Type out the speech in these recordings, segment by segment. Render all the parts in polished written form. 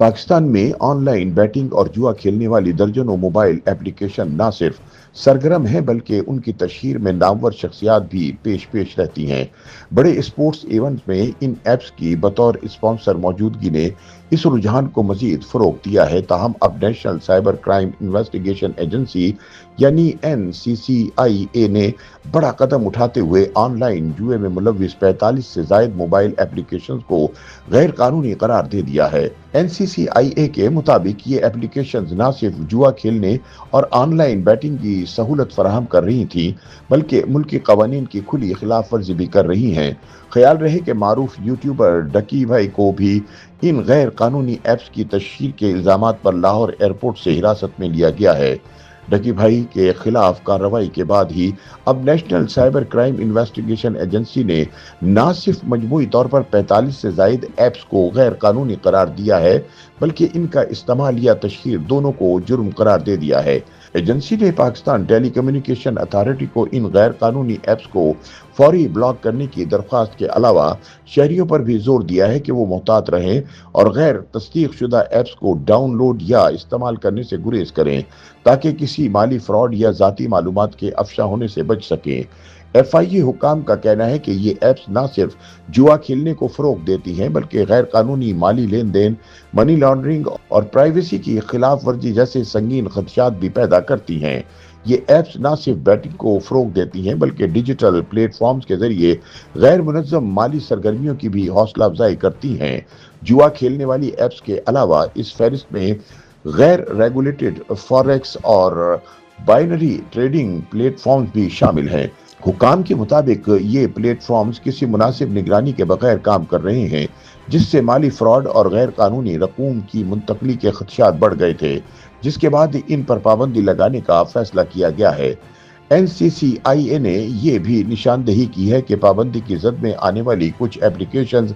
पाकिस्तान में online batting और जुआ खेलने वाली दर्जनों मोबाइल एप्लीकेशन न सिर्फ सरगर्म हैं बल्कि उनकी तशहीर में नामवर शख्सियात भी पेश पेश रहती हैं। बड़े स्पोर्ट्स इवेंट्स में इन ऐप्स की बतौर स्पॉन्सर मौजूदगी ने इस रुझान को मजीद फरोग दिया है। ताहम अब national cyber crime investigation agency यानी NCCIA ने बड़ा कदम उठाते हुए ऑनलाइन जुए में मुलव्विस 45 से जायद मोबाइल एप्लीकेशंस को गैर कानूनी करार दे दिया है। NCCIA के मुताबिक ये एप्लीकेशंस न सिर्फ जुआ खेलने और ऑनलाइन बैटिंग की सहूलत फराहम कर रही थी बल्कि मुल्की कवानीन की खुली खिलाफ वर्जी भी कर रही हैं। ख्याल रहे कि मारूफ यूट्यूबर डकी भाई को भी इन गैर कानूनी ऐप्स की तशहीर के इल्जामात पर लाहौर एयरपोर्ट से हिरासत में लिया गया है। डकी भाई के खिलाफ कार्रवाई के बाद ही अब national cyber crime investigation agency ने न सिर्फ मजमूई तौर पर 45 से जायद ऐप्स को गैर कानूनी करार दिया है बल्कि इनका इस्तेमाल या तशहीर दोनों को जुर्म करार दे दिया है। एजेंसी ने पाकिस्तान टेली कम्युनिकेशन अथॉरिटी को इन गैर कानूनी ऐप्स को फौरी ब्लॉक करने की दरख्वास्त के अलावा शहरियों पर भी जोर दिया है कि वो मोहतात रहें और गैर तस्दीक शुदा ऐप्स को डाउनलोड या इस्तेमाल करने से गुरेज करें ताकि किसी माली फ्रॉड या जाती मालूमात के अफशा होने से बच सकें। FIA हुकाम का कहना है कि ये ऐप्स न सिर्फ जुआ खेलने को फरोग देती हैं बल्कि गैर कानूनी माली लेन देन, मनी लॉन्ड्रिंग और प्राइवेसी की खिलाफ वर्जी जैसे संगीन खदशात भी पैदा करती हैं। ये ऐप्स न सिर्फ बैटिंग को फरोग देती हैं बल्कि डिजिटल प्लेटफॉर्म्स के जरिए गैर मुनज़्ज़म माली सरगर्मियों की भी हौसला अफजाई करती हैं। जुआ खेलने वाली ऐप्स के अलावा इस फहरिस्त में गैर रेगुलेटेड फॉरेक्स और बाइनरी ट्रेडिंग प्लेटफॉर्म्स भी शामिल हैं। हुकाम के मुताबिक ये प्लेटफॉर्म्स किसी मुनासिब निगरानी के बगैर काम कर रहे हैं जिससे माली फ्रॉड और गैर कानूनी रकूम की मुंतकली के खदशात बढ़ गए थे, जिसके बाद इन पर पाबंदी लगाने का फैसला किया गया है। NCCIA ने यह भी निशानदेही की है कि पाबंदी की जद में आने वाली कुछ एप्लीकेशंस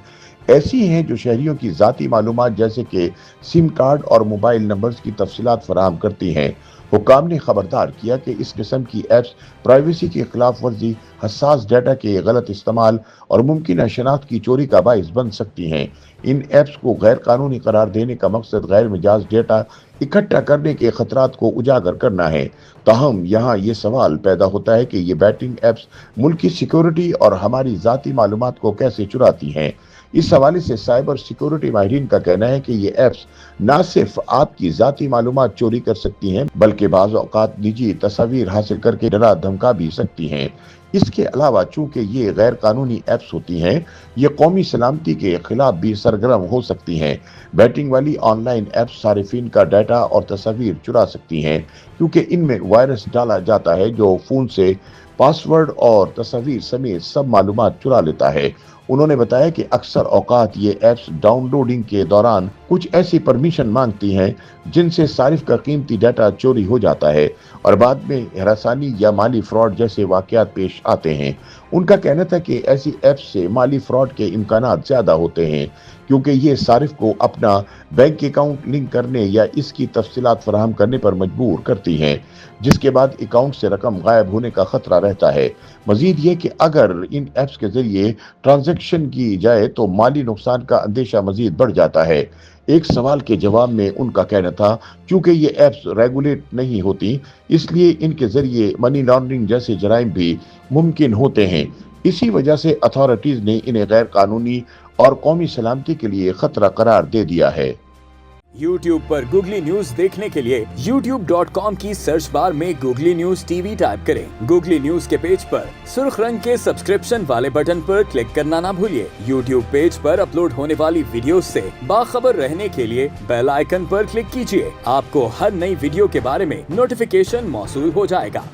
ऐसी हैं जो शहरियों की जाती मालूमात जैसे कि सिम कार्ड और मोबाइल नंबर्स की तफसीलात फराहम करती हैं। हुकाम ने खबरदार किया कि इस किस्म की ऐप्स प्राइवेसी की खिलाफ वर्जी, हसास डाटा के गलत इस्तेमाल और मुमकिन शनाख्त की चोरी का बाइस बन सकती हैं। इन ऐप्स को गैर कानूनी करार देने का मकसद गैर मिजाज डेटा इकट्ठा करने के खतरात को उजागर करना है। ताहम यहाँ ये सवाल पैदा होता है कि ये बैटिंग ऐप्स मुल्क की सिक्योरिटी और हमारी जाती मालूमात को कैसे चुराती हैं। इस हवाले से साइबर सिक्योरिटी माहिरीन का कहना है कि ये ऐप्स न सिर्फ आपकी जाती मालूमात चोरी कर सकती हैं बल्कि बाज़ औक़ात निजी तस्वीर हासिल करके डरा धमका भी सकती हैं। इसके अलावा चूंकि ये गैर कानूनी ऐप्स होती हैं, ये कौमी सलामती के खिलाफ भी सरगर्म हो सकती हैं। बैटिंग वाली ऑनलाइन ऐप्स सारिफिन का डाटा और तस्वीर चुरा सकती हैं क्योंकि इनमें वायरस डाला जाता है जो फ़ोन से पासवर्ड और तस्वीर समेत सब मालूमात चुरा लेता है। उन्होंने बताया कि अक्सर औकात ये ऐप्स डाउनलोडिंग के दौरान कुछ ऐसी परमिशन मांगती हैं जिनसे सारिफ का कीमती डाटा चोरी हो जाता है और बाद में हरासानी या माली फ्रॉड जैसे वाकयात पेश आते हैं। उनका कहना था कि ऐसी ऐप्स से माली फ्रॉड के इम्कानात ज़्यादा होते हैं क्योंकि ये सारिफ को अपना बैंक अकाउंट लिंक करने या इसकी तफसीलात फराहम करने पर मजबूर करती हैं, जिसके बाद अकाउंट से रकम गायब होने का खतरा रहता है। मजीद ये कि अगर इन ऐप्स के जरिए ट्रांजैक्शन की जाए तो माली नुकसान का अंदेशा मजीद बढ़ जाता है। एक सवाल के जवाब में उनका कहना था क्योंकि ये ऐप्स रेगुलेट नहीं होती इसलिए इनके जरिए मनी लॉन्ड्रिंग जैसे जराइम भी मुमकिन होते हैं। इसी वजह से अथॉरिटीज ने इन्हें गैर कानूनी और कौमी सलामती के लिए खतरा करार दे दिया है। YouTube पर गूगली न्यूज देखने के लिए youtube.com की सर्च बार में गूगली न्यूज TV टाइप करें। गूगली न्यूज के पेज पर सुर्ख रंग के सब्सक्रिप्शन वाले बटन पर क्लिक करना ना भूलिए। YouTube पेज पर अपलोड होने वाली वीडियोस से बाखबर रहने के लिए बेल आइकन पर क्लिक कीजिए। आपको हर नई वीडियो के बारे में नोटिफिकेशन मौसूल हो जाएगा।